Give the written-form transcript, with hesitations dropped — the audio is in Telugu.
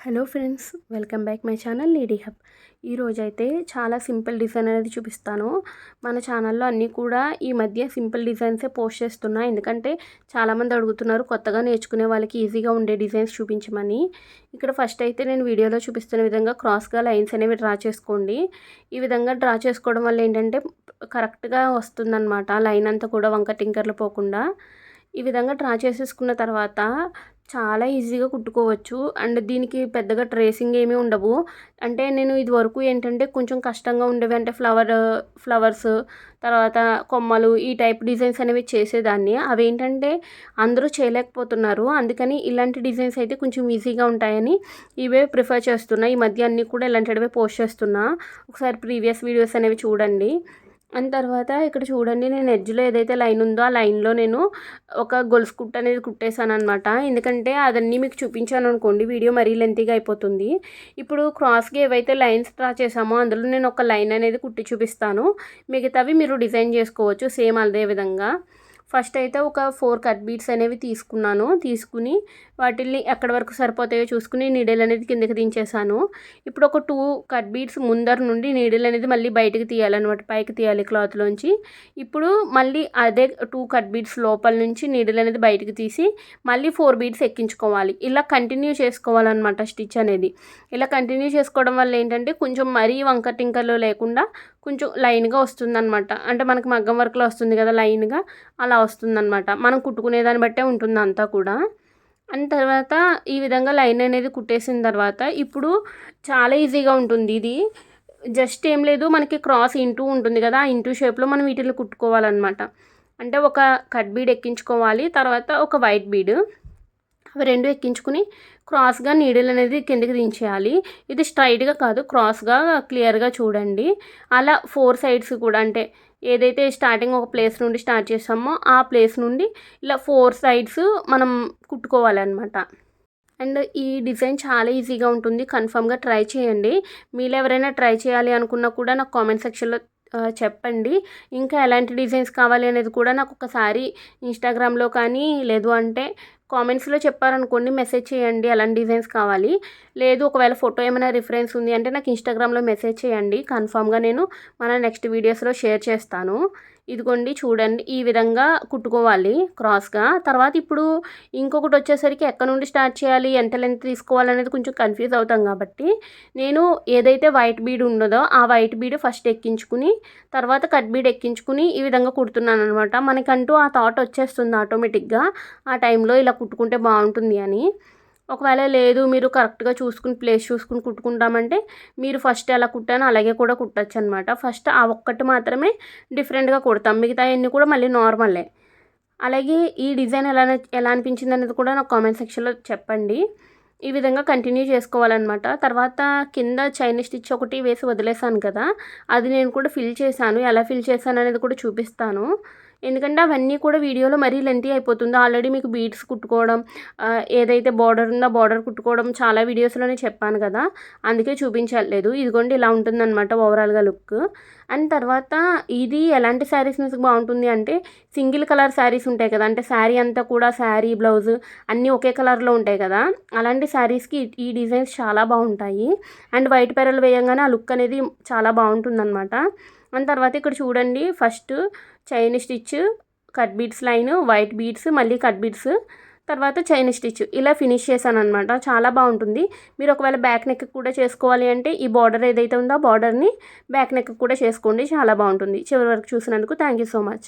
Hello friends, welcome back my channel lady hub. ఈరోజైతే చాలా సింపుల్ డిజైన్ అనేది చూపిస్తాను. మన ఛానల్లో అన్నీ కూడా ఈ మధ్య సింపుల్ డిజైన్సే పోస్ట్ చేస్తున్నా. ఎందుకంటే చాలామంది అడుగుతున్నారు కొత్తగా నేర్చుకునే వాళ్ళకి ఈజీగా ఉండే డిజైన్స్ చూపించమని. ఇక్కడ ఫస్ట్ అయితే నేను వీడియోలో చూపిస్తున్న విధంగా క్రాస్గా లైన్స్ అనేవి డ్రా చేసుకోండి. ఈ విధంగా డ్రా చేసుకోవడం వల్ల ఏంటంటే కరెక్ట్గా వస్తుందన్నమాట. లైన్ అంతా కూడా వంక టింకర్లు పోకుండా ఈ విధంగా డ్రా చేసేసుకున్న తర్వాత చాలా ఈజీగా కుట్టుకోవచ్చు. అండ్ దీనికి పెద్దగా ట్రేసింగ్ ఏమీ ఉండవు. అంటే నేను ఇది వరకు ఏంటంటే కొంచెం కష్టంగా ఉండేవి, అంటే ఫ్లవర్స్ తర్వాత కొమ్మలు ఈ టైప్ డిజైన్స్ అనేవి చేసేదాన్ని. అవి ఏంటంటే అందరూ చేయలేకపోతున్నారు. అందుకని ఇలాంటి డిజైన్స్ అయితే కొంచెం ఈజీగా ఉంటాయని ఇవే ప్రిఫర్ చేస్తున్నా. ఈ మధ్య అన్నీ కూడా ఇలాంటివే పోస్ట్ చేస్తున్నా. ఒకసారి ప్రీవియస్ వీడియోస్ అనేవి చూడండి. అండ్ తర్వాత ఇక్కడ చూడండి, నేను ఎడ్జ్లో ఏదైతే లైన్ ఉందో ఆ లైన్లో నేను ఒక గొలుసు కుట్టు అనేది కుట్టేశాను అనమాట. ఎందుకంటే అదన్నీ మీకు చూపించాను అనుకోండి వీడియో మరీ లెంతీగా అయిపోతుంది. ఇప్పుడు క్రాస్గా ఏవైతే లైన్స్ డ్రా చేసామో అందులో నేను ఒక లైన్ అనేది కుట్టి చూపిస్తాను. మిగతావి మీరు డిజైన్ చేసుకోవచ్చు సేమ్ అదే విధంగా. ఫస్ట్ అయితే ఒక 4 కట్ బీట్స్ అనేవి తీసుకుని వాటిల్ని ఎక్కడి వరకు సరిపోతాయో చూసుకుని నీడిల్ అనేది కిందకి దించేసాను. ఇప్పుడు ఒక 2 కట్ బీట్స్ ముందర నుండి నీడిల్ అనేది మళ్ళీ బయటకు తీయాలన్నమాట, పైకి తీయాలి క్లాత్లోంచి. ఇప్పుడు మళ్ళీ అదే 2 కట్ బీట్స్ లోపల నుంచి నీడిల్ అనేది బయటకు తీసి మళ్ళీ 4 బీట్స్ ఎక్కించుకోవాలి. ఇలా కంటిన్యూ చేసుకోవాలన్నమాట స్టిచ్ అనేది. ఇలా కంటిన్యూ చేసుకోవడం వల్ల ఏంటంటే కొంచెం మరీ వంక టింకర్లు లేకుండా కొంచెం లైన్గా వస్తుందన్నమాట. అంటే మనకి మగ్గం వర్క్లో వస్తుంది కదా లైన్గా, అలా వస్తుందన్నమాట. మనం కుట్టుకునే దాన్ని బట్టే ఉంటుంది అంతా కూడా. అండ్ తర్వాత ఈ విధంగా లైన్ అనేది కుట్టేసిన తర్వాత ఇప్పుడు చాలా ఈజీగా ఉంటుంది. ఇది జస్ట్ ఏం లేదు, మనకి క్రాస్ ఇంటూ ఉంటుంది కదా, ఆ ఇంటూ షేప్లో మనం వీటిని కుట్టుకోవాలన్నమాట. అంటే ఒక కట్ బీడ్ ఎక్కించుకోవాలి, తర్వాత ఒక వైట్ బీడ్, అవి 2 ఎక్కించుకుని క్రాస్గా నీడిల్ అనేది కిందకి దించేయాలి. ఇది స్ట్రైట్గా కాదు, క్రాస్గా క్లియర్గా చూడండి. అలా 4 సైడ్స్ కూడా, అంటే ఏదైతే స్టార్టింగ్ ఒక ప్లేస్ నుండి స్టార్ట్ చేసామో ఆ ప్లేస్ నుండి ఇలా 4 సైడ్స్ మనం కుట్టుకోవాలన్నమాట. అండ్ ఈ డిజైన్ చాలా ఈజీగా ఉంటుంది, కన్ఫామ్గా ట్రై చేయండి. మీలో ఎవరైనా ట్రై చేయాలి అనుకున్నా కూడా నాకు కామెంట్ సెక్షన్లో చెప్పండి. ఇంకా ఎలాంటి డిజైన్స్ కావాలి అనేది కూడా నాకు ఒకసారి ఇన్స్టాగ్రామ్లో కానీ లేదు అంటే కామెంట్స్లో చెప్పారనుకోండి, మెసేజ్ చేయండి ఎలాంటి డిజైన్స్ కావాలి. లేదు ఒకవేళ ఫోటో ఏమైనా రిఫరెన్స్ ఉంది అంటే నాకు ఇన్స్టాగ్రామ్లో మెసేజ్ చేయండి, కన్ఫామ్గా నేను మన నెక్స్ట్ వీడియోస్లో షేర్ చేస్తాను. ఇదిగోండి చూడండి, ఈ విధంగా కుట్టుకోవాలి క్రాస్గా. తర్వాత ఇప్పుడు ఇంకొకటి వచ్చేసరికి ఎక్కడ నుండి స్టార్ట్ చేయాలి, ఎంత లెంత్ తీసుకోవాలనేది కొంచెం కన్ఫ్యూజ్ అవుతాం కాబట్టి నేను ఏదైతే వైట్ బీడ్ ఉండదో ఆ వైట్ బీడ్ ఫస్ట్ ఎక్కించుకుని తర్వాత కట్ బీడ్ ఎక్కించుకుని ఈ విధంగా కుడుతున్నాను అనమాట. మనకంటూ ఆ థాట్ వచ్చేస్తుంది ఆటోమేటిక్గా ఆ టైంలో ఇలా కుట్టుకుంటే బాగుంటుంది అని. ఒకవేళ లేదు మీరు కరెక్ట్గా చూసుకుని ప్లేస్ చూసుకుని కుట్టుకుంటామంటే మీరు ఫస్ట్ ఎలా కుట్టానో అలాగే కూడా కుట్టచ్చు అనమాట. ఫస్ట్ ఆ ఒక్కటి మాత్రమే డిఫరెంట్గా కుడతాం, మిగతా అన్నీ కూడా మళ్ళీ నార్మలే. అలాగే ఈ డిజైన్ ఎలా అనిపించింది అనేది కూడా నాకు కామెంట్ సెక్షన్లో చెప్పండి. ఈ విధంగా కంటిన్యూ చేసుకోవాలన్నమాట. తర్వాత కింద చైన్ స్టిచ్ ఒకటి వేసి వదిలేసాను కదా, అది నేను కూడా ఫిల్ చేశాను. ఎలా ఫిల్ చేశాను అనేది కూడా చూపిస్తాను. ఎందుకంటే అవన్నీ కూడా వీడియోలో మరీ లెంతీ అయిపోతుంది. ఆల్రెడీ మీకు బీడ్స్ కుట్టుకోవడం, ఏదైతే బార్డర్ ఉందో బార్డర్ కుట్టుకోవడం చాలా వీడియోస్లోనే చెప్పాను కదా, అందుకే చూపించలేదు. ఇదిగోండి ఇలా ఉంటుందన్నమాట ఓవరాల్గా లుక్. అండ్ తర్వాత ఇది ఎలాంటి శారీస్ మీద బాగుంటుంది అంటే సింగిల్ కలర్ శారీస్ ఉంటాయి కదా, అంటే శారీ అంతా కూడా శారీ బ్లౌజ్ అన్నీ ఒకే కలర్లో ఉంటాయి కదా, అలాంటి శారీస్కి ఈ డిజైన్స్ చాలా బాగుంటాయి. అండ్ వైట్ పెరలు వేయంగానే ఆ లుక్ అనేది చాలా బాగుంటుందన్నమాట. అండ్ తర్వాత ఇక్కడ చూడండి, first chain stitch, cut beads line, white beads, మళ్ళీ కట్ బీడ్స్, తర్వాత చైన్ స్టిచ్, ఇలా ఫినిష్ చేశాను అనమాట. చాలా బాగుంటుంది. మీరు ఒకవేళ బ్యాక్ నెక్ కూడా చేసుకోవాలి అంటే ఈ బార్డర్ ఏదైతే ఉందో ఆ బార్డర్ని బ్యాక్ నెక్ కూడా చేసుకోండి, చాలా బాగుంటుంది. చివరి వరకు చూసినందుకు థ్యాంక్ యూ సో మచ్.